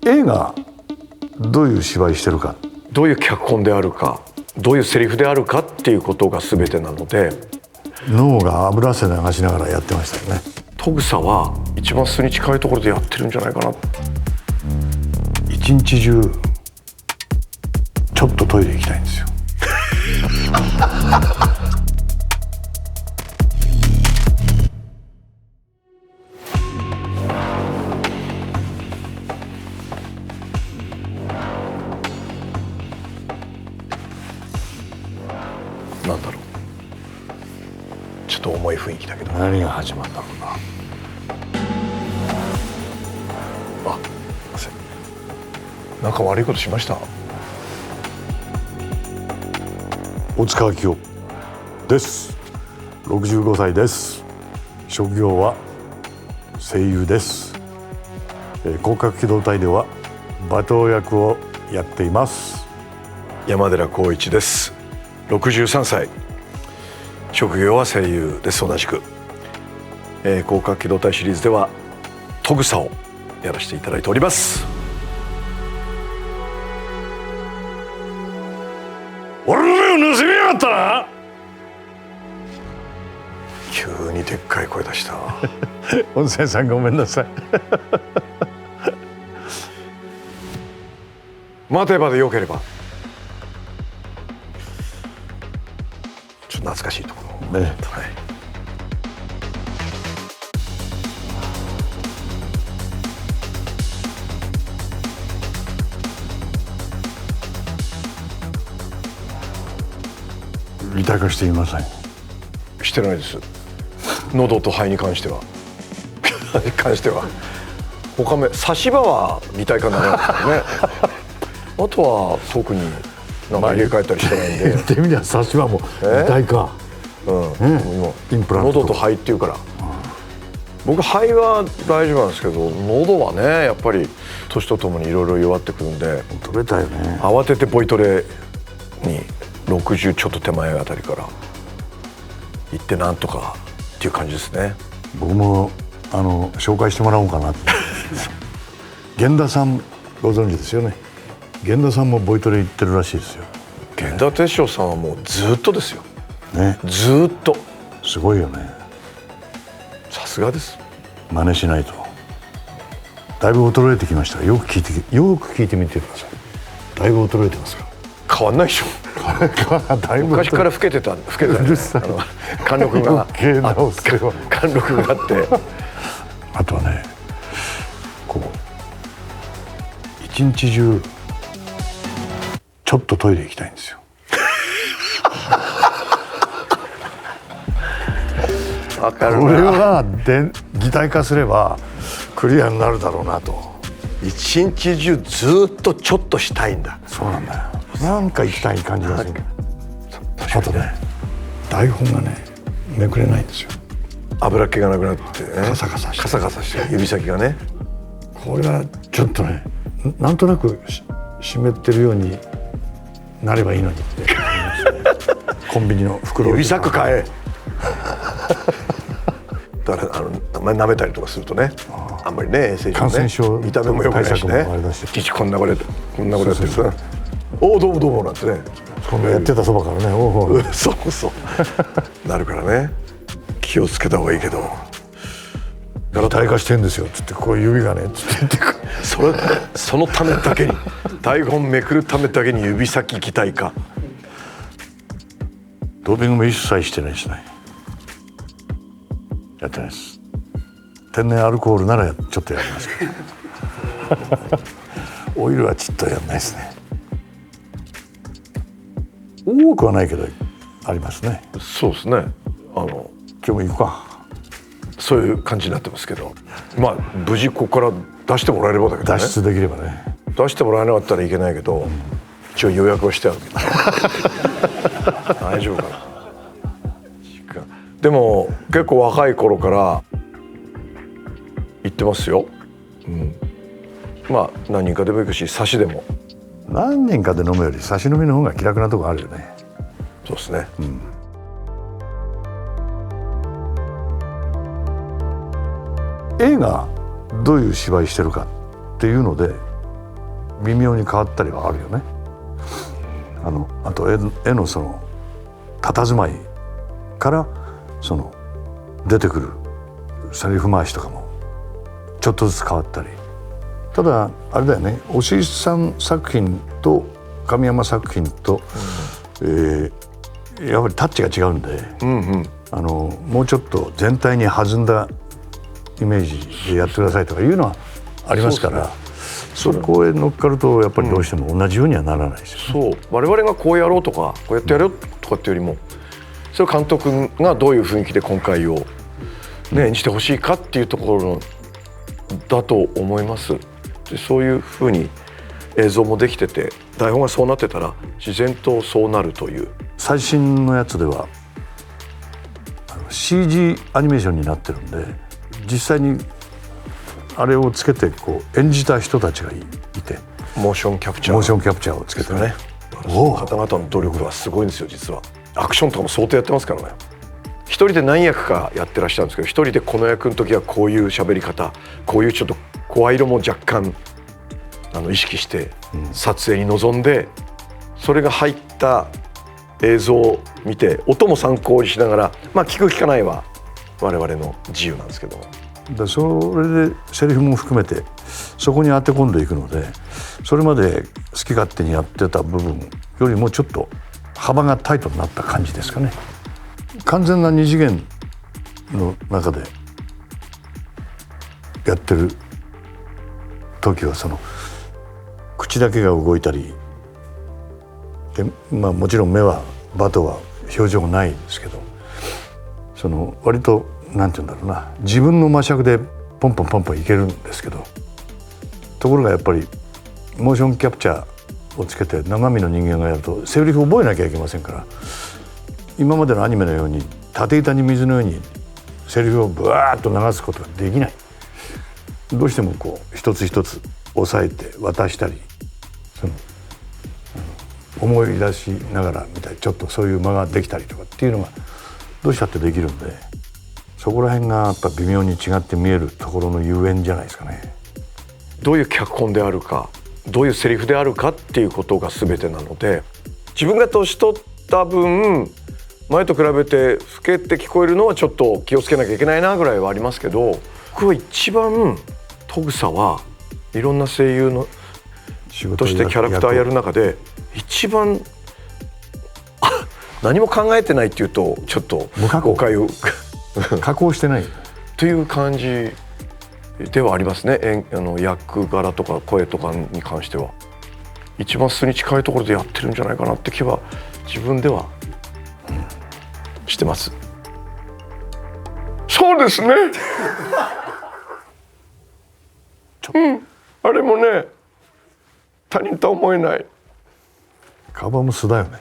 映画どういう芝居してるか、どういう脚本であるか、どういうセリフであるかっていうことが全てなので、脳が油汗流しながらやってましたよね。戸草は一番素に近いところでやってるんじゃないかな。一日中ちょっとトイレ行きたいんですよ。なんだろう、ちょっと重い雰囲気だけど。何が始まるんだろうな。あ、すいません、なんか悪いことしました？大塚明夫です。65歳です。職業は声優です。広角機動隊では馬頭役をやっています。山寺宏一です。63歳、職業は声優です。同じく、広角機動隊シリーズでは戸草をやらせていただいております。俺の目を盗みやがったな。急にでっかい声出した。温泉さんごめんなさい。待てばでよければ。ちょっと懐かしいところ、ね、はい。擬態化していません。してないです。喉と肺に関しては他差し歯は擬態化にならないですよね。あとは特になんか入れ替えたりしてないんで、言ってみりゃ差し歯も擬態化、インプラント喉と肺っていうから、僕肺は大丈夫なんですけど、喉はねやっぱり年とともにいろいろ弱ってくるんで、取れたよね。慌ててボイトレに60ちょっと手前あたりから行ってなんとかっていう感じですね。僕も紹介してもらおうかなって。源田さんご存知ですよね。源田さんもボイトレ行ってるらしいですよ。源田鉄章さんはもうずっとですよね。ずっとすごいよね。さすがです。真似しないと。だいぶ衰えてきました。よく聞いてみてください。だいぶ衰えてますから。変わんないでしょ。だいぶ昔から老けてたね。貫禄が貫禄があって、あとはね、こう一日中ちょっとトイレ行きたいんですよ。わかるな。これは擬態化すればクリアになるだろうなと。一日中ずっとちょっとしたいんだ。そうなんだよ。なんか行きたい感じがする。あとね、台本がねめくれないんですよ。油っ気がなくなってね、カサカサして指先がね。これがちょっとね、なんとなく湿ってるようになればいいのにってコンビニの袋指サック買え。だからあんまり舐めたりとかするとね、あんまりね衛生上ね、感染症見た目も良くないしね。こんなこれやってるさ、おおどうもどうもなんてね、今度やってたそばからね、おおそうなるからね、気をつけた方がいいけど。擬態化してんですよつってこう指がねつってそのためだけに台本めくるためだけに指先擬態化。ドーピングも一切してないですね。やってないです。天然アルコールならちょっとやりますけどオイルはちょっとやんないですね。多くはないけどありますね。そうですね。今日も行くか。そういう感じになってますけど、まあ無事ここから出してもらえればだけどね。脱出できればね。出してもらえなかったらいけないけど、一応予約はしてあるけど大丈夫かな。でも結構若い頃から行ってますよ。まあ何人かでも行くし、差しでも。何人かで飲むより差し飲みの方が気楽なとこあるよね。そうですね。映画どういう芝居してるかっていうので微妙に変わったりはあるよね。あと絵のその佇まいからその出てくるセリフ回しとかもちょっとずつ変わったり。ただあれだよね、押井さん作品と神山作品と、やっぱりタッチが違うんで、もうちょっと全体に弾んだイメージでやってくださいとかいうのはありますから、そこへ乗っかるとやっぱりどうしても同じようにはならないですよね。そう我々がこうやろうとかこうやってやろうとかっていうよりも、それ監督がどういう雰囲気で今回を、ね、演じてほしいかっていうところだと思います。でそういうふうに映像もできてて、台本がそうなってたら自然とそうなるという。最新のやつではCG アニメーションになってるんで、実際にあれをつけてこう演じた人たちがいて、モーションキャプチャーをつけてね、方々の努力はすごいんですよ。実はアクションとかも相当やってますからね。一人で何役かやってらっしゃるんですけど、一人でこの役の時はこういう喋り方、こういうちょっと声色も若干意識して撮影に臨んで、それが入った映像を見て音も参考にしながら、聞く聞かないは我々の自由なんですけど、それでセリフも含めてそこに当て込んでいくので、それまで好き勝手にやってた部分よりもちょっと幅がタイトになった感じですかね。完全な二次元の中でやってる時はその口だけが動いたりで、もちろん目はバトは表情がないんですけど、その割となんて言うんだろうな、自分の魔尺でポンポンポンポンいけるんですけど、ところがやっぱりモーションキャプチャーをつけて生身の人間がやるとセリフを覚えなきゃいけませんから、今までのアニメのように縦板に水のようにセリフをブワーッと流すことができない。どうしてもこう一つ一つ押さえて渡したり、その思い出しながらみたいな、ちょっとそういう間ができたりとかっていうのがどうしたってできるんで、そこら辺がやっぱ微妙に違って見えるところのゆえんじゃないですかね。どういう脚本であるか、どういうセリフであるかっていうことが全てなので、自分が年取った分前と比べて老けて聞こえるのはちょっと気をつけなきゃいけないなぐらいはありますけど、僕は一番戸草はいろんな声優のとしてキャラクターやる中で一番何も考えてないっていうとちょっと誤解を加工してないという感じではありますね。役柄とか声とかに関しては一番素に近いところでやってるんじゃないかなって気は自分ではしてます。そうですねあれもね、他人とは思えない。カバーも素だよね。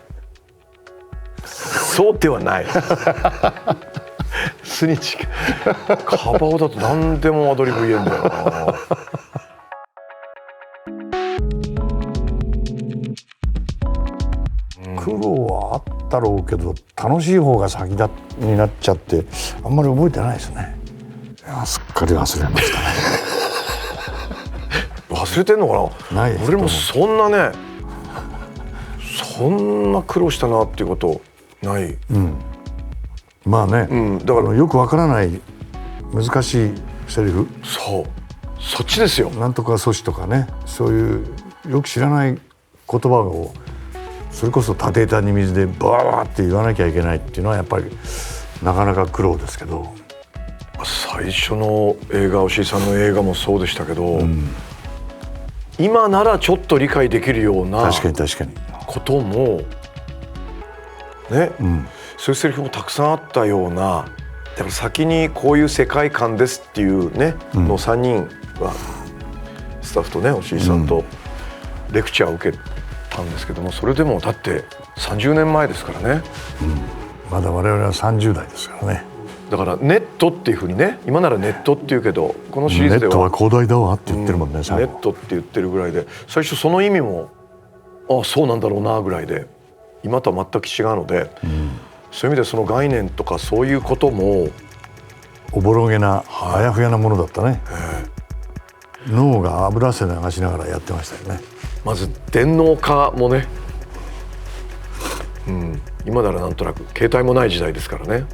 そうではない素に近い。カバオだと何でもアドリブ言えんだよな。苦労はあったろうけど楽しい方が先だになっちゃってあんまり覚えてないですね。いや、すっかり忘れましたね。忘れてんのかな。ないです。俺もそんなね、そんな苦労したなっていうことない。まあね、だからよくわからない難しいセリフ、そっちですよ。なんとか阻止とかね、そういうよく知らない言葉をそれこそ縦板に水でバーって言わなきゃいけないっていうのはやっぱりなかなか苦労ですけど、最初の映画、押井さんの映画もそうでしたけど、今ならちょっと理解できるような確かにこともね、そういうセリフもたくさんあったような。だから先にこういう世界観ですっていうね、の3人はスタッフとね押井さんとレクチャーを受けたんですけども、それでもだって30年前ですからね、まだ我々は30代ですからね。だからネットっていうふうにね、今ならネットって言うけどこのシリーズではネットは広大だわって言ってるもんね、ネットって言ってるぐらいで、最初その意味もそうなんだろうなぐらいで、今とは全く違うので、そういう意味でその概念とかそういうこともおぼろげな、あやふやなものだったね。脳が油汗流しながらやってましたよね。まず電脳化もね、今ならなんとなく携帯もない時代ですからね。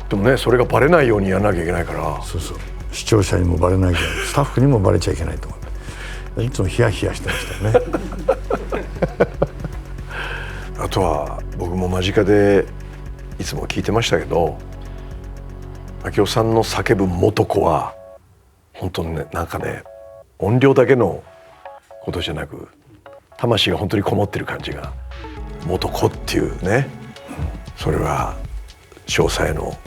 でもね、それがバレないようにやらなきゃいけないから。そうそう、視聴者にもバレないけどスタッフにもバレちゃいけないと思っていつもヒヤヒヤしてましたよね。あとは僕も間近でいつも聞いてましたけど、明夫さんの叫ぶ元子は本当にね、なんかね、音量だけのことじゃなく魂が本当にこもってる感じが、元子っていうね、それは少佐への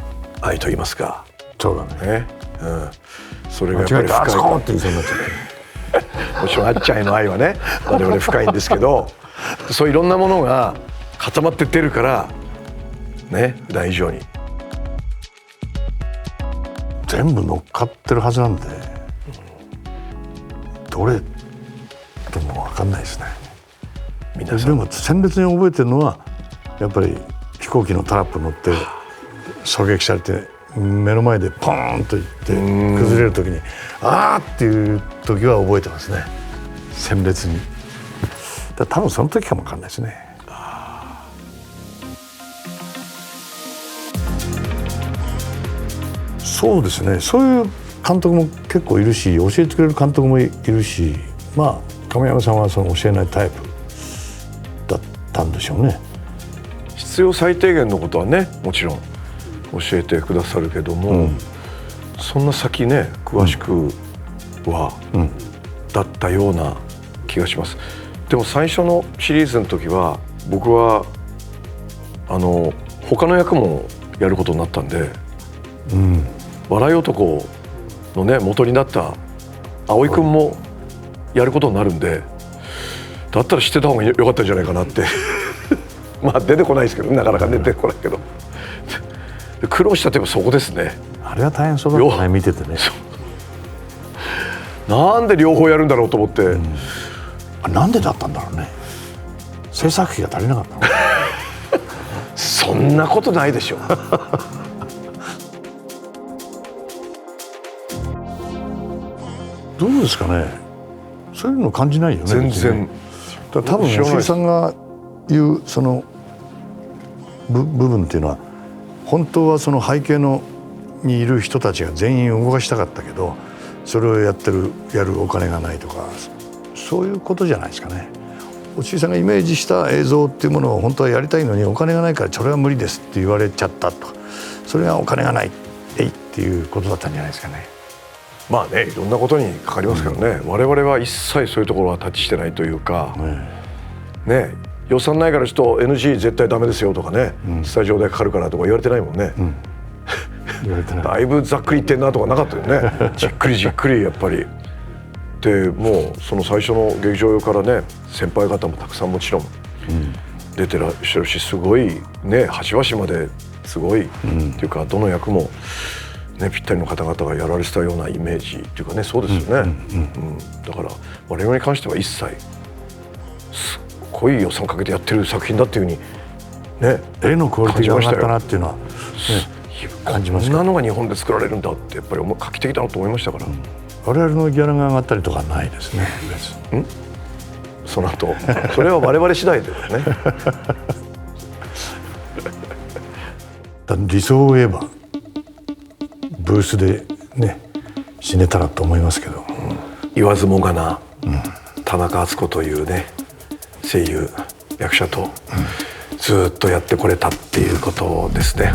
愛と言いますか。そうだね。それがやっぱり深い。あそこって言いそうになっちゃって。もちろんあっちゃんへの愛はね、我々深いんですけど、そういろんなものが固まって出るからね、普段以上に全部乗っかってるはずなんで、どれとも分かんないですね。皆さん。でも鮮烈に覚えてるのはやっぱり飛行機のタラップ乗って狙撃されて目の前でポーンといって崩れる時にあーっていう時は覚えてますね、鮮烈に。だ多分その時かも分かんないですね。そうですね、そういう監督も結構いるし、教えてくれる監督もいるし、まあ亀山さんはその教えないタイプだったんでしょうね。必要最低限のことはね、もちろん教えてくださるけども、そんな先ね詳しくは、だったような気がします。でも最初のシリーズの時は僕は他の役もやることになったんで、笑い男のね元になった葵くんもやることになるんで、だったら知ってた方がよかったんじゃないかなってまあ出てこないですけど、なかなか出てこないけど苦労したといえばそこですね。あれは大変そうだったね、見ててね。なんで両方やるんだろうと思って、なんでだったんだろうね。制作費が足りなかったのそんなことないでしょどうですかね、そういうの感じないよね。全然。だ多分吉井さんが言うその部分っていうのは、本当はその背景にいる人たちが全員動かしたかったけど、それをやるお金がないとか、そういうことじゃないですかね。吉井さんがイメージした映像っていうものを本当はやりたいのに、お金がないからそれは無理ですって言われちゃったとか、それがお金がないっていうことだったんじゃないですかね。まあね、いろんなことにかかりますからね、我々は一切そういうところはタッチしてないというか、ね、予算ないからちょっと NG 絶対ダメですよとかね、スタジオでかかるからとか言われてないもんね、言われてない。だいぶざっくり言ってんなとかなかったよねじっくりじっくりやっぱり。でもうその最初の劇場用からね、先輩方もたくさんもちろん出てらっしゃるし、すごいね、端々まですごいっていうか、どの役もね、ぴったりの方々がやられてたようなイメージっていうかね、そうですよね。だから我々に関しては一切すっごい予算かけてやってる作品だっていうふうにね、絵のクオリティが上がったなっていうのは、感じますこんなのが日本で作られるんだってやっぱり画期的だなと思いましたから、我々のギャラが上がったりとかはないですね。その後それは我々次第だよね理想を言えばブースでね死ねたらと思いますけど、言わずもがな、田中敦子というね声優役者とずっとやってこれたっていうことですね。